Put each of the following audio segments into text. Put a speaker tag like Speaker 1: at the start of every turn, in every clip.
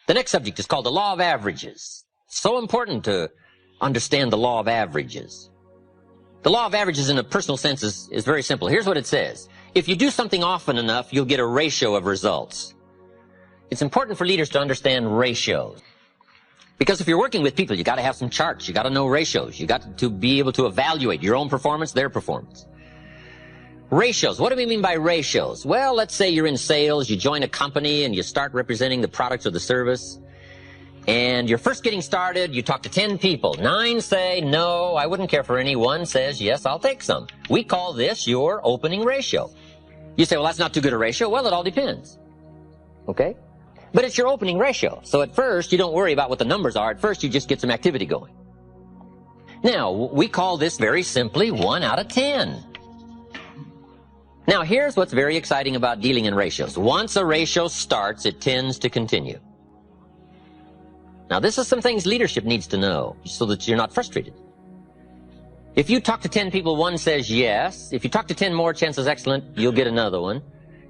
Speaker 1: The next subject is called the law of averages. So important to understand the law of averages. The law of averages in a personal sense is very simple. Here's what it says. If you do something often enough, you'll get a ratio of results. It's important for leaders to understand ratios. Because if you're working with people, you got to have some charts. You got to know ratios. You got to be able to evaluate your own performance, their performance. Ratios. What do we mean by ratios? Well, let's say you're in sales, you join a company and you start representing the product or the service. And you're first getting started, you talk to 10 people. 9 say, no, I wouldn't care for any. 1 says, yes, I'll take some. We call this your opening ratio. You say, well, that's not too good a ratio. Well, it all depends. Okay? But it's your opening ratio. So at first, you don't worry about what the numbers are. At first, you just get some activity going. Now, we call this very simply 1 out of 10. Now, here's what's very exciting about dealing in ratios. Once a ratio starts, it tends to continue. Now, this is some things leadership needs to know so that you're not frustrated. If you talk to 10 people, 1 says yes. If you talk to 10 more, chances excellent, you'll get another one.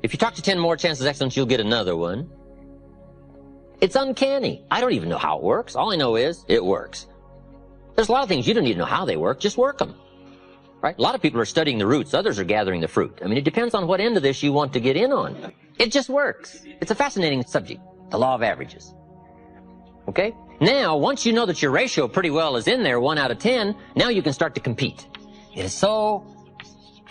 Speaker 1: If you talk to 10 more, chances excellent, you'll get another one. It's uncanny. I don't even know how it works. All I know is it works. There's a lot of things you don't need to know how they work. Just work them. Right? A lot of people are studying the roots. Others are gathering the fruit. I mean, it depends on what end of this you want to get in on. It just works. It's a fascinating subject, the law of averages. Okay? Now, once you know that your ratio pretty well is in there, 1 out of 10, now you can start to compete. It is so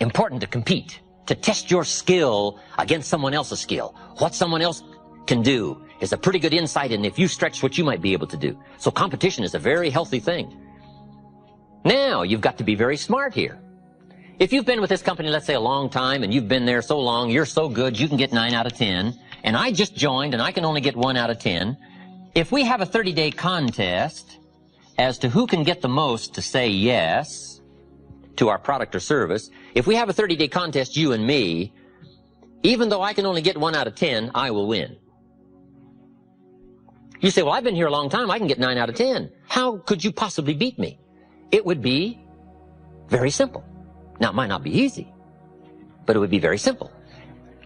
Speaker 1: important to compete, to test your skill against someone else's skill. What someone else can do is a pretty good insight in if you stretch what you might be able to do. So competition is a very healthy thing. Now, you've got to be very smart here. If you've been with this company, let's say a long time, and you've been there so long, you're so good, you can get 9 out of 10, and I just joined and I can only get 1 out of 10, if we have a 30-day contest as to who can get the most to say yes to our product or service, if we have a 30-day contest, you and me, even though I can only get 1 out of 10, I will win. You say, well, I've been here a long time, I can get 9 out of 10. How could you possibly beat me? It would be very simple. Now, it might not be easy, but it would be very simple.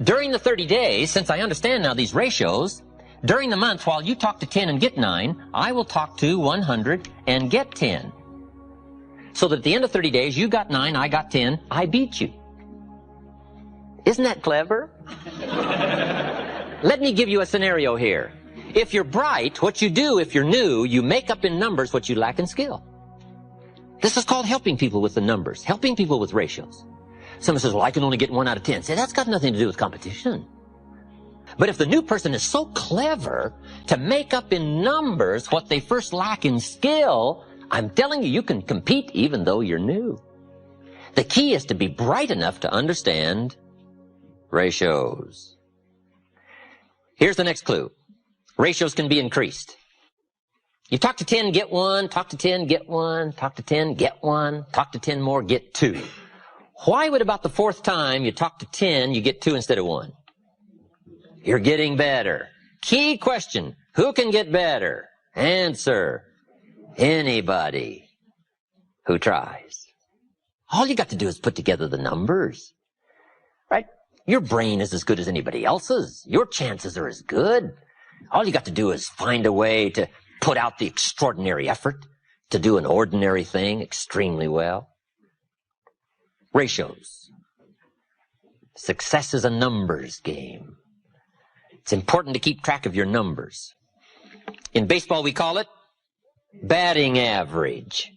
Speaker 1: During the 30 days, since I understand now these ratios, during the month, while you talk to 10 and get 9, I will talk to 100 and get 10. So that at the end of 30 days, you got 9, I got 10, I beat you. Isn't that clever? Let me give you a scenario here. If you're bright, what you do if you're new, you make up in numbers what you lack in skill. This is called helping people with the numbers, helping people with ratios. Someone says, well, I can only get 1 out of 10. Say, that's got nothing to do with competition. But if the new person is so clever to make up in numbers what they first lack in skill, I'm telling you, you can compete even though you're new. The key is to be bright enough to understand ratios. Here's the next clue. Ratios can be increased. You talk to 10, get 1, talk to 10, get 1, talk to 10, get 1, talk to 10 more, get 2. Why would about the 4th time you talk to 10, you get 2 instead of 1? You're getting better. Key question, who can get better? Answer, anybody who tries. All you got to do is put together the numbers. Right? Your brain is as good as anybody else's. Your chances are as good. All you got to do is find a way to put out the extraordinary effort to do an ordinary thing extremely well. Ratios. Success is a numbers game. It's important to keep track of your numbers. In baseball, we call it batting average.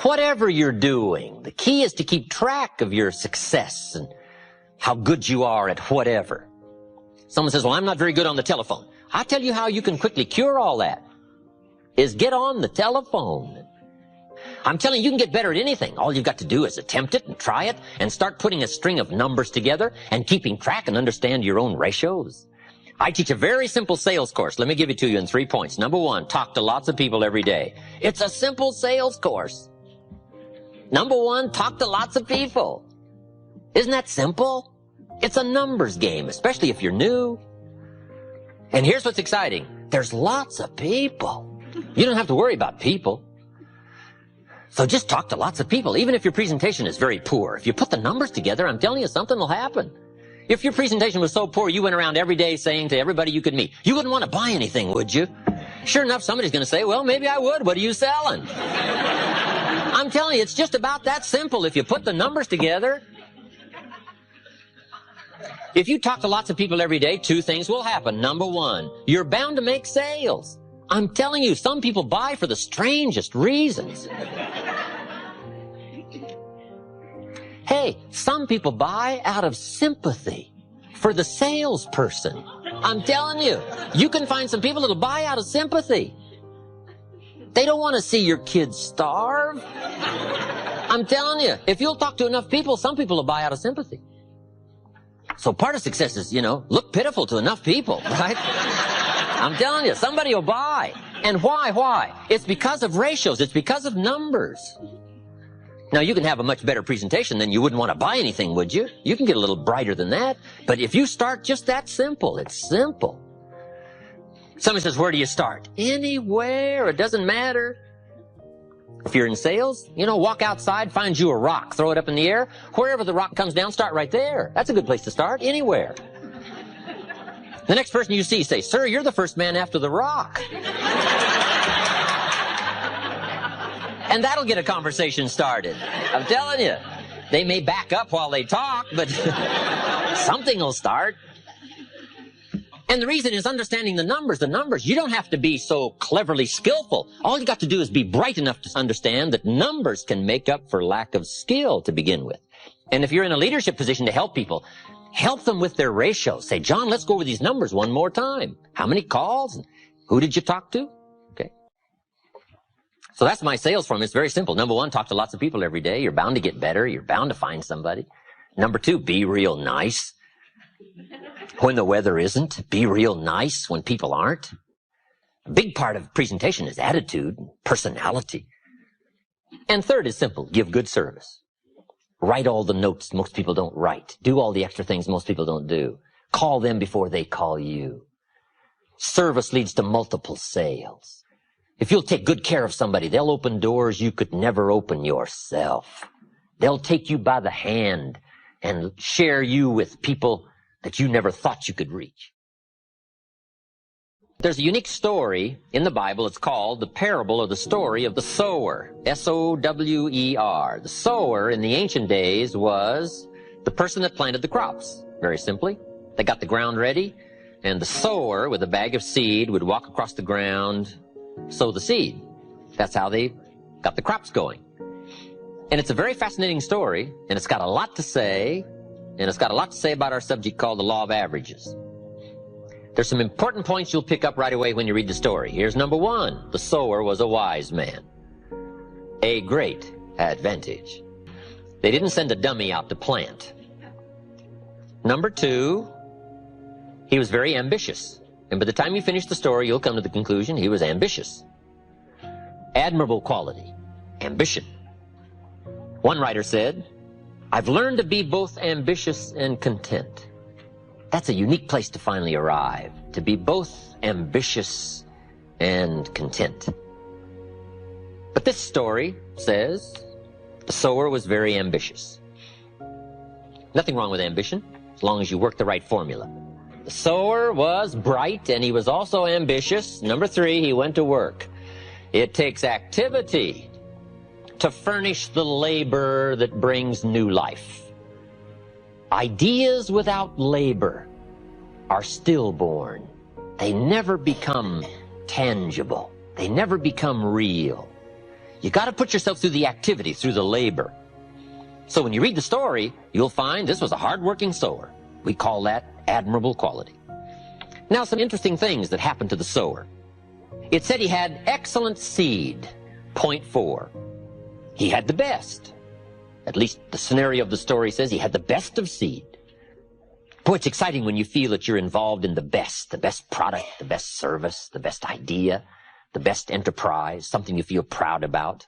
Speaker 1: Whatever you're doing, the key is to keep track of your success and how good you are at whatever. Someone says, well, I'm not very good on the telephone. I'll tell you how you can quickly cure all that, is get on the telephone. I'm telling you, you can get better at anything. All you've got to do is attempt it and try it and start putting a string of numbers together and keeping track and understand your own ratios. I teach a very simple sales course. Let me give it to you in 3 points. Number 1, talk to lots of people every day. It's a simple sales course. Number 1, talk to lots of people. Isn't that simple? It's a numbers game, especially if you're new. And here's what's exciting. There's lots of people. You don't have to worry about people. So just talk to lots of people, even if your presentation is very poor. If you put the numbers together, I'm telling you, something will happen. If your presentation was so poor, you went around every day saying to everybody you could meet, you wouldn't want to buy anything, would you? Sure enough, somebody's going to say, well, maybe I would. What are you selling? I'm telling you, it's just about that simple. If you put the numbers together, if you talk to lots of people every day, two things will happen. Number one, you're bound to make sales. I'm telling you, some people buy for the strangest reasons. Hey, some people buy out of sympathy for the salesperson. I'm telling you, you can find some people that'll buy out of sympathy. They don't want to see your kids starve. I'm telling you, if you'll talk to enough people, some people will buy out of sympathy. So part of success is, look pitiful to enough people, right? I'm telling you, somebody will buy. And why? It's because of ratios. It's because of numbers. Now, you can have a much better presentation than you wouldn't want to buy anything, would you? You can get a little brighter than that. But if you start just that simple, it's simple. Somebody says, where do you start? Anywhere. It doesn't matter. If you're in sales, walk outside, find you a rock, throw it up in the air. Wherever the rock comes down, start right there. That's a good place to start. Anywhere. The next person you see, say, sir, you're the first man after the rock. And that'll get a conversation started. I'm telling you. They may back up while they talk, but something will start. And the reason is understanding the numbers. The numbers, you don't have to be so cleverly skillful. All you got to do is be bright enough to understand that numbers can make up for lack of skill to begin with. And if you're in a leadership position to help people, help them with their ratios. Say, John, let's go over these numbers one more time. How many calls? Who did you talk to? Okay. So that's my sales form. It's very simple. Number one, talk to lots of people every day. You're bound to get better. You're bound to find somebody. Number two, be real nice. When the weather isn't, be real nice when people aren't. A big part of presentation is attitude, personality. And third is simple. Give good service. Write all the notes most people don't write. Do all the extra things most people don't do. Call them before they call you. Service leads to multiple sales. If you'll take good care of somebody, they'll open doors you could never open yourself. They'll take you by the hand and share you with people that you never thought you could reach. There's a unique story in the Bible. It's called the parable or the story of the sower. S-O-W-E-R. The sower in the ancient days was the person that planted the crops. Very simply. They got the ground ready, and the sower with a bag of seed would walk across the ground, sow the seed. That's how they got the crops going. And it's a very fascinating story, and it's got a lot to say, and it's got a lot to say about our subject called the law of averages. There's some important points you'll pick up right away when you read the story. Here's number one. The sower was a wise man. A great advantage. They didn't send a dummy out to plant. Number two, he was very ambitious. And by the time you finish the story, you'll come to the conclusion he was ambitious. Admirable quality. Ambition. One writer said, I've learned to be both ambitious and content. That's a unique place to finally arrive, to be both ambitious and content. But this story says the sower was very ambitious. Nothing wrong with ambition, as long as you work the right formula. The sower was bright, and he was also ambitious. Number three, he went to work. It takes activity to furnish the labor that brings new life. Ideas without labor are stillborn. They never become tangible. They never become real. You got to put yourself through the activity, through the labor. So when you read the story, you'll find this was a hard-working sower. We call that admirable quality. Now, some interesting things that happened to the sower. It said he had excellent seed, point 4. He had the best. At least the scenario of the story says he had the best of seed. Boy, it's exciting when you feel that you're involved in the best product, the best service, the best idea, the best enterprise, something you feel proud about.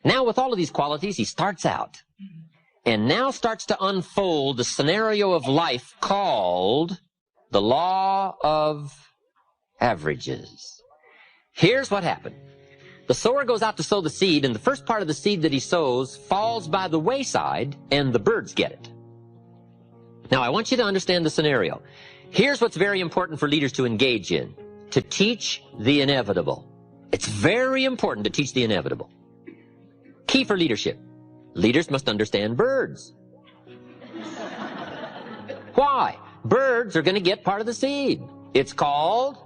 Speaker 1: Now, with all of these qualities, he starts out and now starts to unfold the scenario of life called the law of averages. Here's what happened. The sower goes out to sow the seed, and the first part of the seed that he sows falls by the wayside, and the birds get it. Now, I want you to understand the scenario. Here's what's very important for leaders to engage in. to teach the inevitable. It's very important to teach the inevitable. Key for leadership. Leaders must understand birds. Why? Birds are going to get part of the seed. It's called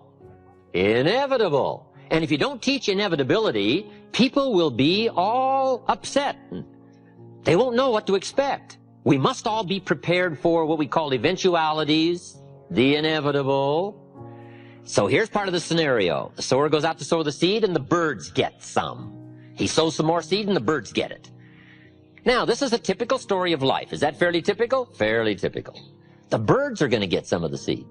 Speaker 1: inevitable. And if you don't teach inevitability, people will be all upset. They won't know what to expect. We must all be prepared for what we call eventualities, the inevitable. So here's part of the scenario. The sower goes out to sow the seed and the birds get some. He sows some more seed and the birds get it. Now, this is a typical story of life. Is that fairly typical? Fairly typical. The birds are going to get some of the seed.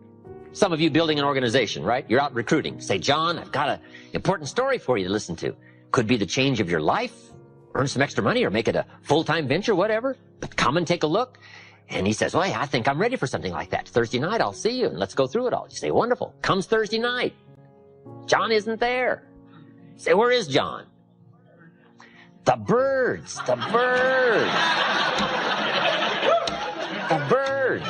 Speaker 1: Some of you building an organization, right? You're out recruiting. Say, John, I've got an important story for you to listen to. Could be the change of your life, earn some extra money, or make it a full-time venture, whatever. But come and take a look. And he says, well, I think I'm ready for something like that. Thursday night, I'll see you, and let's go through it all. You say, wonderful. Comes Thursday night. John isn't there. You say, where is John? The birds. The birds. The birds.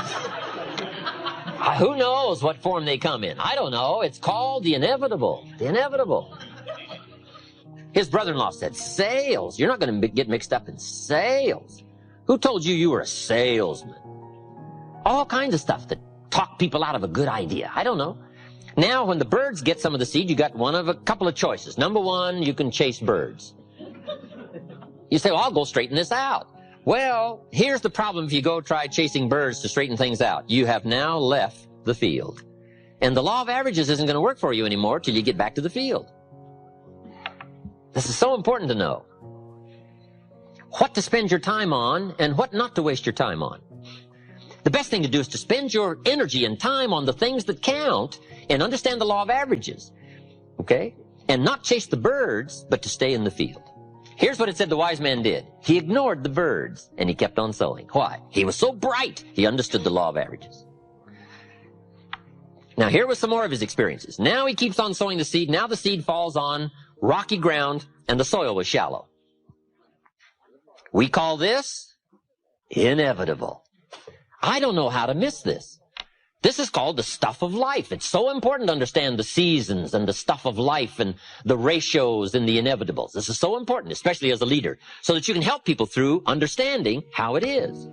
Speaker 1: Who knows what form they come in? I don't know. It's called the inevitable. The inevitable. His brother-in-law said, sales. You're not going to get mixed up in sales. Who told you were a salesman? All kinds of stuff that talk people out of a good idea. I don't know. Now, when the birds get some of the seed, you got one of a couple of choices. Number one, you can chase birds. You say, well, I'll go straighten this out. Well, here's the problem if you go try chasing birds to straighten things out. You have now left the field. And the law of averages isn't going to work for you anymore till you get back to the field. This is so important to know. What to spend your time on and what not to waste your time on. The best thing to do is to spend your energy and time on the things that count and understand the law of averages. Okay? And not chase the birds, but to stay in the field. Here's what it said the wise man did. He ignored the birds and he kept on sowing. Why? He was so bright, he understood the law of averages. Now here was some more of his experiences. Now he keeps on sowing the seed. Now the seed falls on rocky ground and the soil was shallow. We call this inevitable. I don't know how to miss this. This is called the stuff of life. It's so important to understand the seasons and the stuff of life and the ratios and the inevitables. This is so important, especially as a leader, so that you can help people through understanding how it is.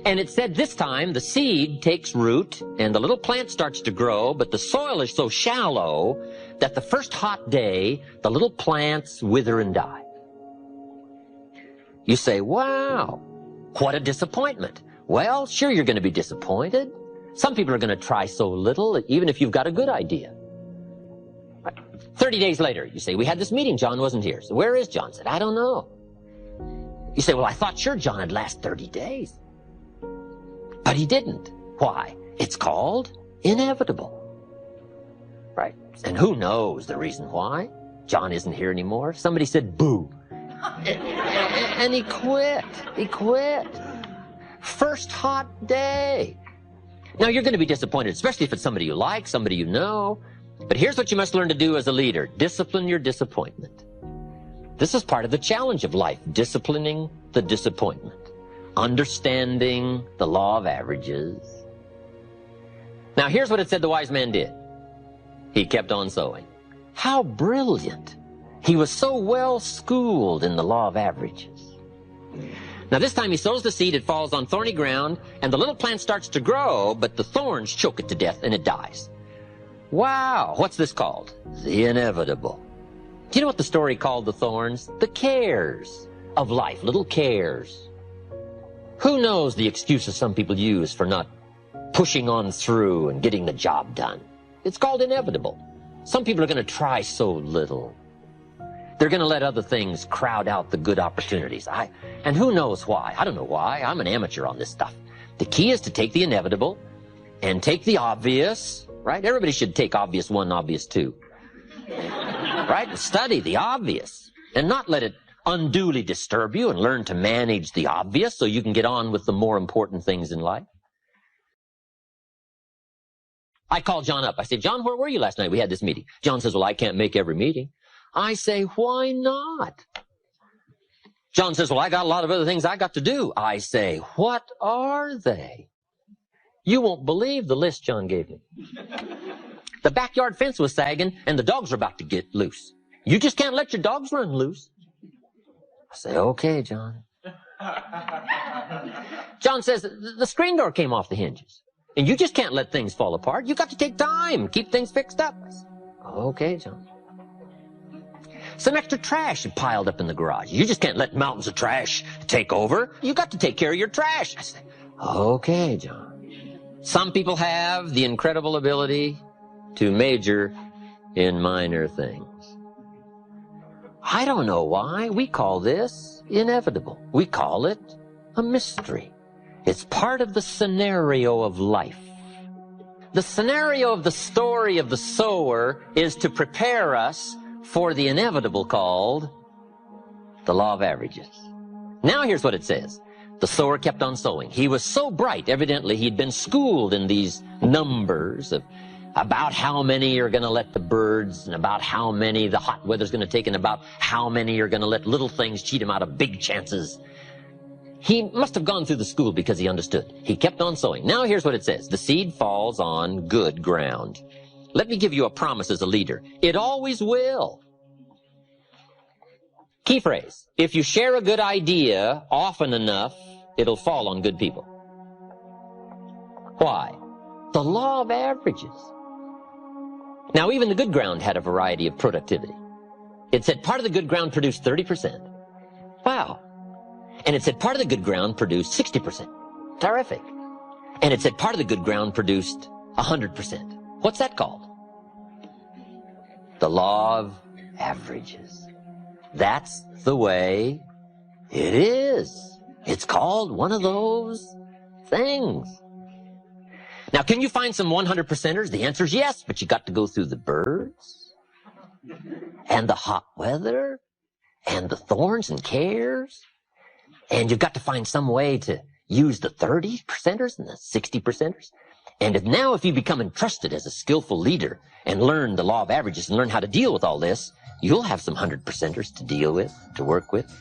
Speaker 1: And it said this time the seed takes root and the little plant starts to grow, but the soil is so shallow that the first hot day, the little plants wither and die. You say, wow, what a disappointment. Well, sure, you're going to be disappointed. Some people are going to try so little, even if you've got a good idea. 30 days later, you say, we had this meeting, John wasn't here. So where is John? I said, I don't know. You say, well, I thought sure John had last 30 days. But he didn't. Why? It's called inevitable. Right? And who knows the reason why? John isn't here anymore. Somebody said, boo. And he quit. He quit. First hot day. Now, you're going to be disappointed, especially if it's somebody you like, somebody you know. But here's what you must learn to do as a leader. Discipline your disappointment. This is part of the challenge of life, disciplining the disappointment, understanding the law of averages. Now, here's what it said the wise man did. He kept on sowing. How brilliant. He was so well schooled in the law of averages. Now this time he sows the seed, it falls on thorny ground, and the little plant starts to grow, but the thorns choke it to death and it dies. Wow, what's this called? The inevitable. Do you know what the story called the thorns? The cares of life, little cares. Who knows the excuses some people use for not pushing on through and getting the job done? It's called inevitable. Some people are going to try so little. They're going to let other things crowd out the good opportunities. And who knows why? I don't know why. I'm an amateur on this stuff. The key is to take the inevitable and take the obvious, right? Everybody should take obvious 1, obvious 2. Right? And study the obvious and not let it unduly disturb you and learn to manage the obvious so you can get on with the more important things in life. I called John up. I said, John, where were you last night? We had this meeting. John says, well, I can't make every meeting. I say, why not? John says, well, I got a lot of other things I got to do. I say, what are they? You won't believe the list John gave me. The backyard fence was sagging, and the dogs were about to get loose. You just can't let your dogs run loose. I say, okay, John. John says, the screen door came off the hinges, and you just can't let things fall apart. You got to take time, keep things fixed up. I say, okay, John. Some extra trash had piled up in the garage. You just can't let mountains of trash take over. You got to take care of your trash. I say, okay, John. Some people have the incredible ability to major in minor things. I don't know why. We call this inevitable. We call it a mystery. It's part of the scenario of life. The scenario of the story of the sower is to prepare us for the inevitable called the law of averages. Now here's what it says. The sower kept on sowing. He was so bright, evidently he'd been schooled in these numbers of about how many are going to let the birds, and about how many the hot weather's going to take, and about how many are going to let little things cheat him out of big chances. He must have gone through the school because he understood. He kept on sowing. Now here's what it says. The seed falls on good ground. Let me give you a promise as a leader. It always will. Key phrase. If you share a good idea often enough, it'll fall on good people. Why? The law of averages. Now, even the good ground had a variety of productivity. It said part of the good ground produced 30%. Wow. And it said part of the good ground produced 60%. Terrific. And it said part of the good ground produced 100%. What's that called? The law of averages. That's the way it is. It's called one of those things. Now, can you find some 100%ers? The answer is yes, but you got to go through the birds and the hot weather and the thorns and cares, and you've got to find some way to use the 30%ers and the 60%ers. And if you become entrusted as a skillful leader and learn the law of averages and learn how to deal with all this, you'll have some 100%ers to deal with, to work with.